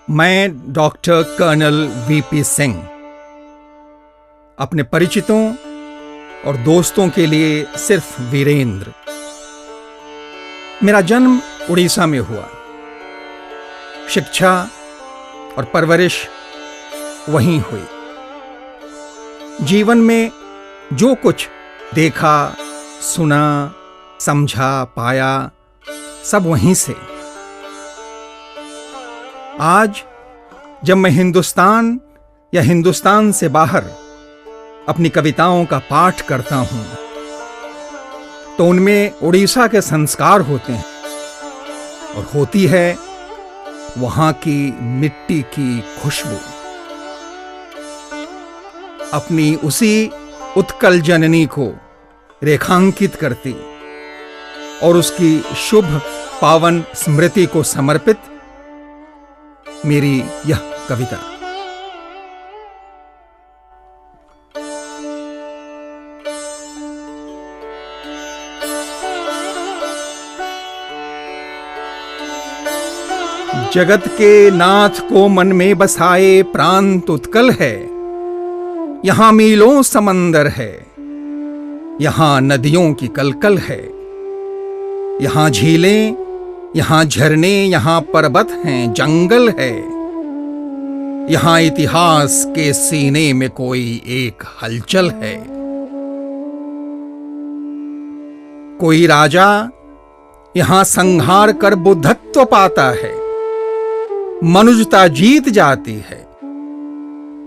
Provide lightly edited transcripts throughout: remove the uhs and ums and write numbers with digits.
मैं doctor colonel VP Singh अपने परिचितों और दोस्तों के लिए सिर्फ वीरेंद्र। मेरा जन्म उड़ीसा में हुआ। शिक्षा और परवरिश वहीं हुई। जीवन में जो कुछ देखा, सुना, समझा, पाया, सब वहीं से। आज जब मैं हिंदुस्तान या हिंदुस्तान से बाहर अपनी कविताओं का पाठ करता हूं, तो उनमें उड़ीसा के संस्कार होते हैं और होती है वहां की मिट्टी की खुशबू। अपनी उसी उत्कल जननी को रेखांकित करती और उसकी शुभ पावन स्मृति को समर्पित मेरी यह कविता। जगत के नाथ को मन में बसाए प्रांत उत्कल है। यहां मीलों समंदर है, यहां नदियों की कलकल है। यहां झीलें, यहां झरने, यहां पर्वत हैं, जंगल है। यहां इतिहास के सीने में कोई एक हलचल है। कोई राजा यहां संहार कर बुद्धत्व पाता है। मनुष्यता जीत जाती है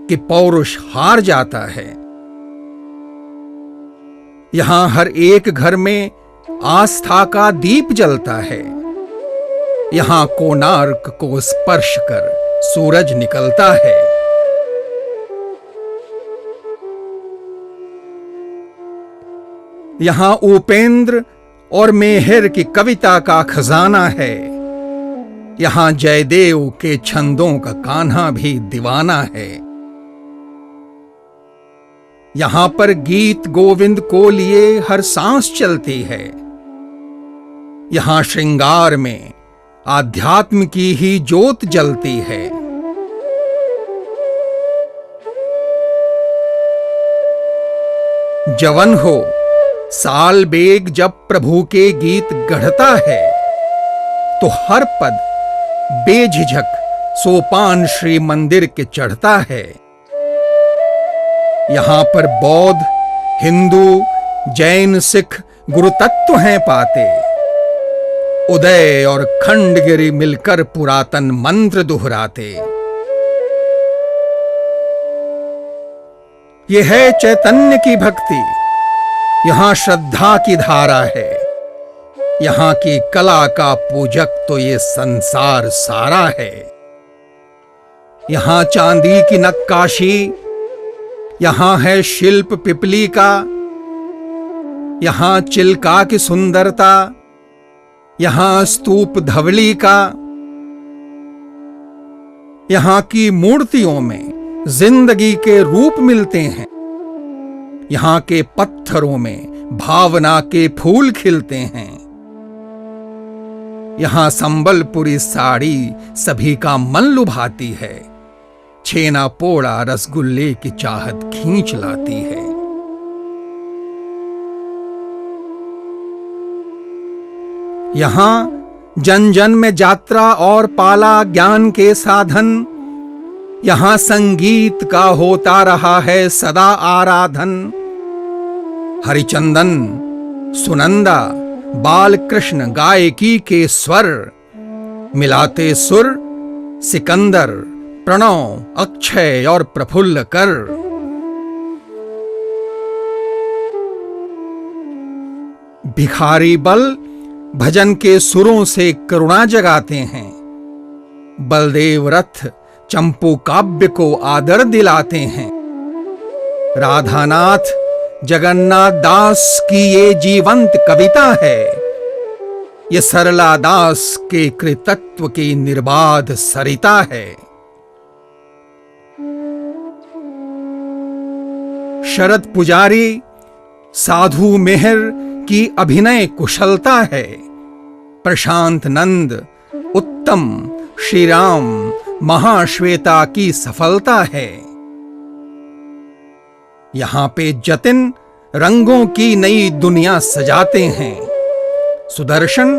कि पौरुष हार जाता है। यहां हर एक घर में आस्था का दीप जलता है। यहां कोणार्क को स्पर्श कर सूरज निकलता है। यहां उपेंद्र और मेहर की कविता का खजाना है। यहां जयदेव के छंदों का कान्हा भी दीवाना है। यहां पर गीत गोविंद को लिए हर सांस चलती है। यहां श्रृंगार में आध्यात्म की ही ज्योत जलती है। जवन हो साल बेग जब प्रभु के गीत गढ़ता है, तो हर पद बेझिझक सोपान श्री मंदिर के चढ़ता है। यहां पर बौद्ध, हिंदू, जैन, सिख गुरु तत्व हैं पाते। उदय और खंडगिरी मिलकर पुरातन मंत्र दोहराते। यह है चैतन्य की भक्ति, यहां श्रद्धा की धारा है। यहां की कला का पूजक तो ये संसार सारा है। यहां चांदी की नक्काशी, यहां है शिल्प पिपली का। यहां चिल्का की सुंदरता, यहां स्तूप धवली का। यहां की मूर्तियों में जिंदगी के रूप मिलते हैं। यहां के पत्थरों में भावना के फूल खिलते हैं। यहां संबलपुरी साड़ी सभी का मन लुभाती है। छेना पोड़ा रसगुल्ले की चाहत खींच लाती है। यहां जन जन में यात्रा और पाला ज्ञान के साधन। यहां संगीत का होता रहा है सदा आराधन। हरिचंदन, सुनंदा, बालकृष्ण गायकी के स्वर मिलाते सुर। सिकंदर, प्रणव, अक्षय और प्रफुल्ल कर। भिखारी बल भजन के सुरों से करुणा जगाते हैं। बलदेव रथ चंपू काव्य को आदर दिलाते हैं। राधानाथ जगन्नाथ दास की ये जीवंत कविता है। ये सरला दास के कृतत्व की निर्बाध सरिता है। शरद पुजारी साधु मेहर की अभिनय कुशलता है। प्रशांत नंद, उत्तम, श्री राम, महाश्वेता की सफलता है। यहां पे जतिन रंगों की नई दुनिया सजाते हैं। सुदर्शन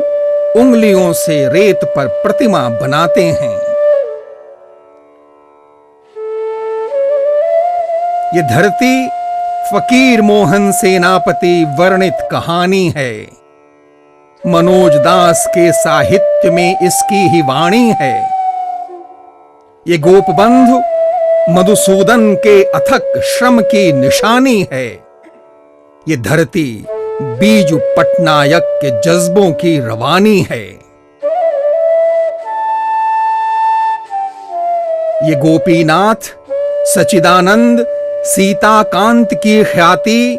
उंगलियों से रेत पर प्रतिमा बनाते हैं। ये धरती फकीर मोहन सेनापति वर्णित कहानी है। मनोज दास के साहित्य में इसकी ही वाणी है। ये गोपबंधु मधुसूदन के अथक श्रम की निशानी है। ये धरती बीजू पटनायक के जज्बों की रवानी है। ये गोपीनाथ सचिदानंद सीताकांत की ख्याति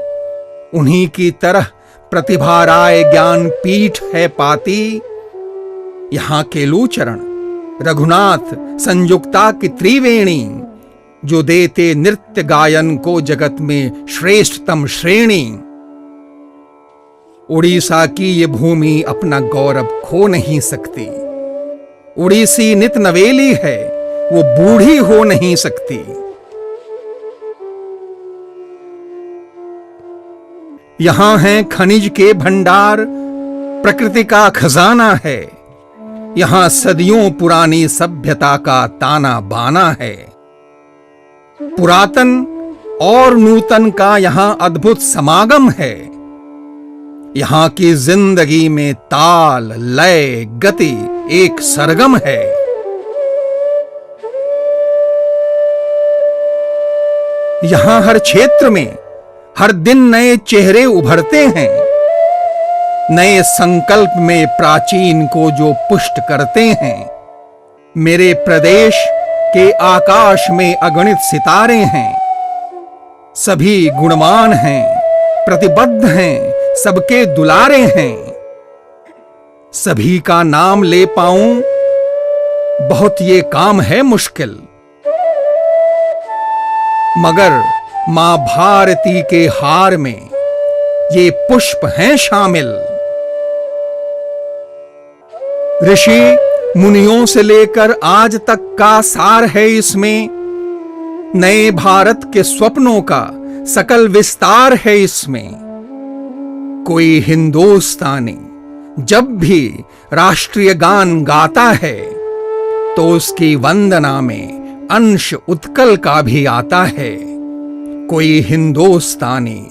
उन्हीं की तरह प्रतिभा राय ज्ञानपीठ है पाती। यहां केलूचरण रघुनाथ संयुक्ता की त्रिवेणी जो देते नृत्य गायन को जगत में श्रेष्ठतम श्रेणी। उड़ीसा की ये भूमि अपना गौरव खो नहीं सकती। उड़ीसी नित नवेली है, वो बूढ़ी हो नहीं सकती। यहां है खनिज के भंडार, प्रकृति का खजाना है। यहां सदियों पुरानी सभ्यता का ताना बाना है। पुरातन और नूतन का यहां अद्भुत समागम है। यहां की जिंदगी में ताल लय गति एक सरगम है। यहां हर क्षेत्र में हर दिन नए चेहरे उभरते हैं। नए संकल्प में प्राचीन को जो पुष्ट करते हैं। मेरे प्रदेश के आकाश में अगणित सितारे हैं। सभी गुणवान हैं, प्रतिबद्ध हैं, सबके दुलारे हैं। सभी का नाम ले पाऊं बहुत ये काम है मुश्किल। मगर मां भारती के हार में ये पुष्प हैं शामिल। ऋषि मुनियों से लेकर आज तक का सार है इसमें। नए भारत के स्वप्नों का सकल विस्तार है इसमें। कोई हिंदुस्तानी जब भी राष्ट्रीय गान गाता है तो उसकी वंदना में अंश उत्कल का भी आता है। कोई हिंदुस्तानी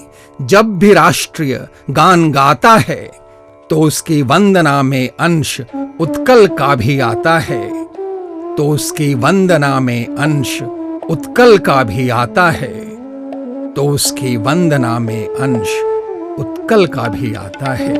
जब भी राष्ट्रीय गान गाता है तो उसकी वंदना में अंश उत्कल का भी आता है। तो उसकी वंदना में अंश उत्कल का भी आता है। तो उसकी वंदना में अंश उत्कल का भी आता है।